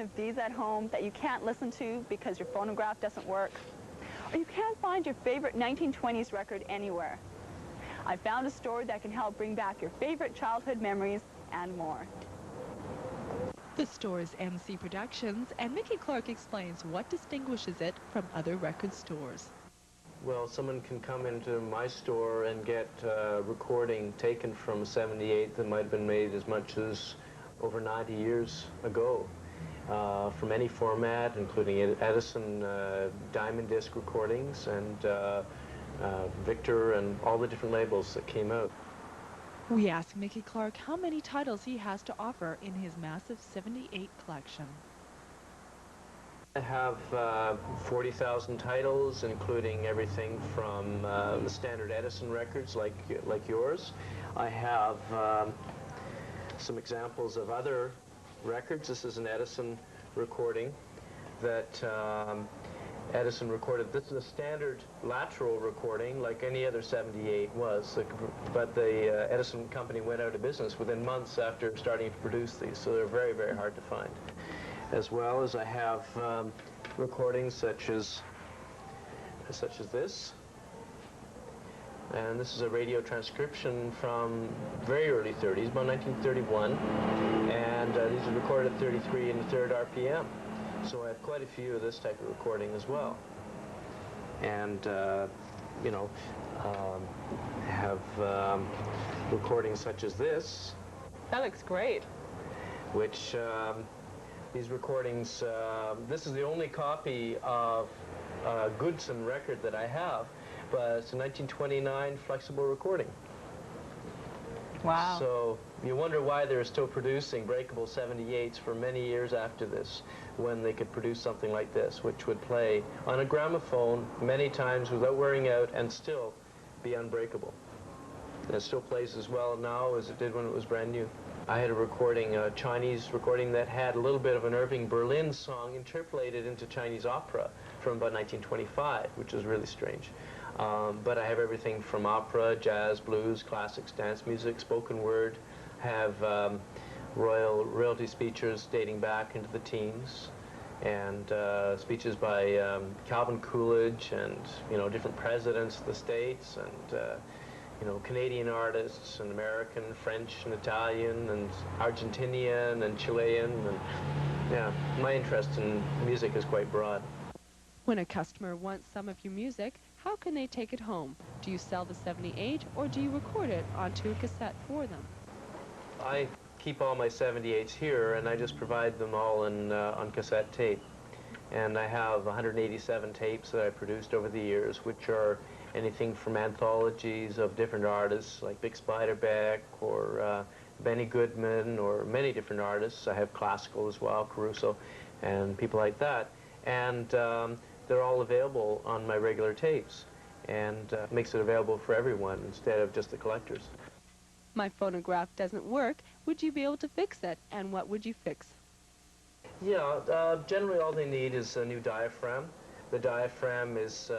of these at home that you can't listen to because your phonograph doesn't work? Or you can't find your favorite 1920s record anywhere? I found a store that can help bring back your favorite childhood memories and more. The store is M.C.Productions, and Mickey Clark explains what distinguishes it from other record stores. Well, someone can come into my store and get a recording taken from 78 that might have been made as much as over 90 years ago, from any format, including Edison diamond disc recordings and Victor and all the different labels that came out. We asked Mickey Clark how many titles he has to offer in his massive 78 collection. I have 40,000 titles, including everything from the standard Edison records like yours. I have some examples of other records. This is an Edison recording that Edison recorded. This is a standard lateral recording like any other 78 was, but the Edison company went out of business within months after starting to produce these, so they're very, very hard to find. As well as I have recordings such as this. And this is a radio transcription from very early 30s, about 1931. And these are recorded at 33 1/3 RPM. So I have quite a few of this type of recording as well. And, you know, I have recordings such as this. That looks great. Which, these recordings, this is the only copy of a Goodson record that I have, but it's a 1929 flexible recording. Wow. So you wonder why they're still producing breakable 78s for many years after this, when they could produce something like this, which would play on a gramophone many times without wearing out and still be unbreakable. And it still plays as well now as it did when it was brand new. I had a recording, a Chinese recording that had a little bit of an Irving Berlin song interpolated into Chinese opera from about 1925, which was really strange. But I have everything from opera, jazz, blues, classics, dance music, spoken word, have royalty speeches dating back into the teens, and speeches by Calvin Coolidge and, you know, different presidents of the States, and you know, Canadian artists and American, French and Italian and Argentinian and Chilean, and yeah, my interest in music is quite broad. When a customer wants some of your music, how can they take it home? Do you sell the 78 or do you record it onto a cassette for them? I keep all my 78s here, and I just provide them all on cassette tape. And I have 187 tapes that I produced over the years, which are anything from anthologies of different artists like Vic Spiderbeck or Benny Goodman or many different artists. I have classical as well, Caruso, and people like that. And they're all available on my regular tapes, and makes it available for everyone instead of just the collectors. My phonograph doesn't work. Would you be able to fix it? And what would you fix? Yeah, generally all they need is a new diaphragm. The diaphragm is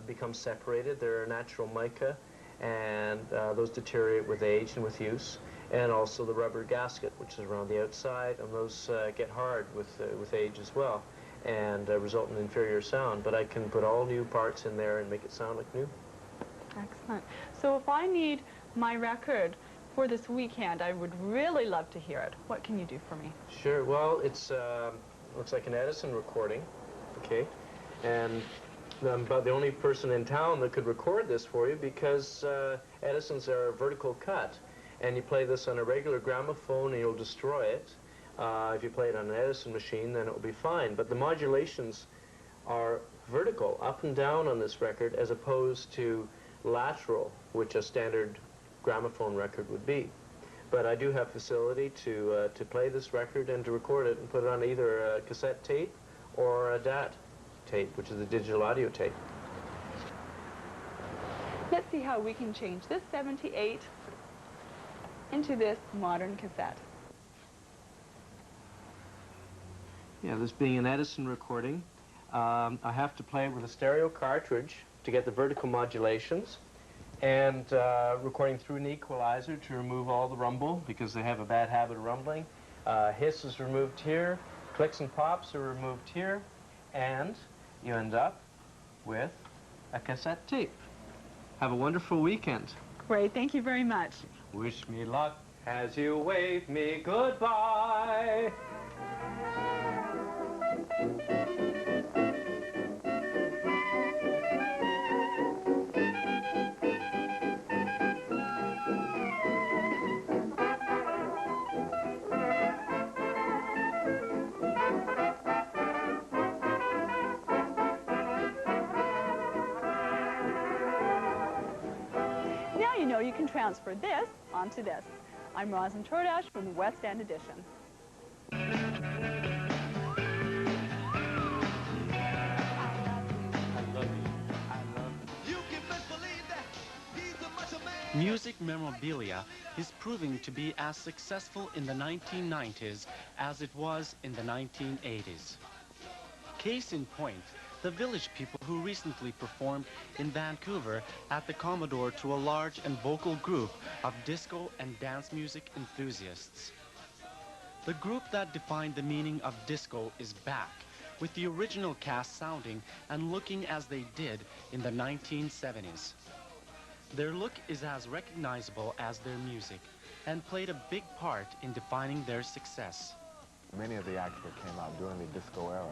becomes separated. They're a natural mica, and those deteriorate with age and with use. And also the rubber gasket, which is around the outside, and those get hard with age as well, and result in inferior sound. But I can put all new parts in there and make it sound like new. Excellent. So if I need my record for this weekend, I would really love to hear it. What can you do for me? Sure. Well, it's looks like an Edison recording, okay? And I'm about the only person in town that could record this for you, because Edisons are a vertical cut, and you play this on a regular gramophone and you'll destroy it. If you play it on an Edison machine, then it will be fine. But the modulations are vertical, up and down on this record, as opposed to lateral, which a standard gramophone record would be. But I do have facility to play this record and to record it and put it on either a cassette tape or a DAT tape, which is a digital audio tape. Let's see how we can change this 78 into this modern cassette. Yeah, this being an Edison recording, I have to play it with a stereo cartridge to get the vertical modulations, and recording through an equalizer to remove all the rumble, because they have a bad habit of rumbling. Hiss is removed here, Clicks and pops are removed here, and you end up with a cassette tape. Have a wonderful weekend. Great, thank you very much. Wish me luck as you wave me goodbye. Now you know you can transfer this onto this. I'm Robson Street from the West End Edition. Music memorabilia is proving to be as successful in the 1990s as it was in the 1980s. Case in point, the Village People who recently performed in Vancouver at the Commodore to a large and vocal group of disco and dance music enthusiasts. The group that defined the meaning of disco is back, with the original cast sounding and looking as they did in the 1970s. Their look is as recognizable as their music and played a big part in defining their success. Many of the acts that came out during the disco era,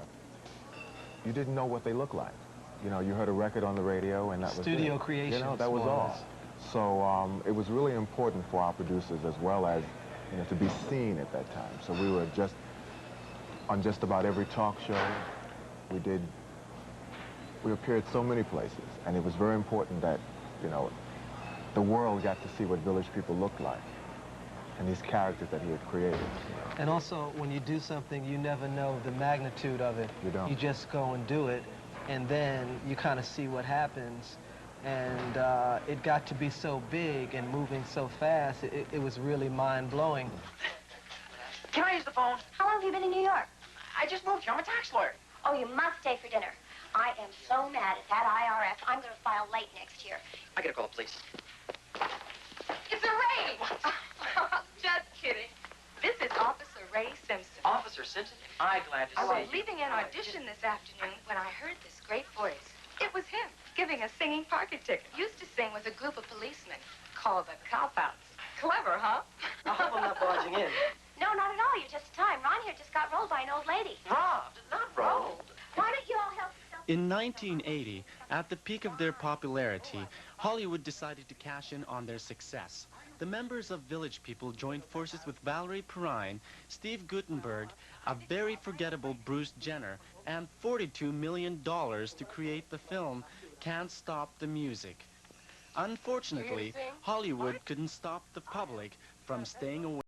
you didn't know what they looked like. You know, you heard a record on the radio and that was Studio it. creations. You know, that was all. So it was really important for our producers as well as, you know, to be seen at that time. So we were on just about every talk show. We appeared so many places, and it was very important that, you know, the world got to see what Village People looked like and these characters that he had created. And also, when you do something, you never know the magnitude of it. You don't. You just go and do it, and then you kind of see what happens. And it got to be so big and moving so fast, it was really mind-blowing. Can I use the phone? How long have you been in New York? I just moved here. I'm a tax lawyer. Oh, you must stay for dinner. I am so mad at that IRS. I'm going to file late next year. I gotta call the police. It's a Ray! Just kidding. This is Officer Ray Simpson. Officer Simpson, I'm glad to I see was you. leaving an audition this afternoon when I heard this great voice. It was him, giving a singing parking ticket. Used to sing with a group of policemen called the Cop-Outs. Clever, huh? I hope I'm not barging in. No, not at all. You're just in time. Ron here just got rolled by an old lady. Robbed, not rolled. Why don't you all help yourself? In 1980, at the peak of their popularity, Hollywood decided to cash in on their success. The members of Village People joined forces with Valerie Perrine, Steve Guttenberg, a very forgettable Bruce Jenner, and $42 million to create the film Can't Stop the Music. Unfortunately, Hollywood couldn't stop the public from staying away.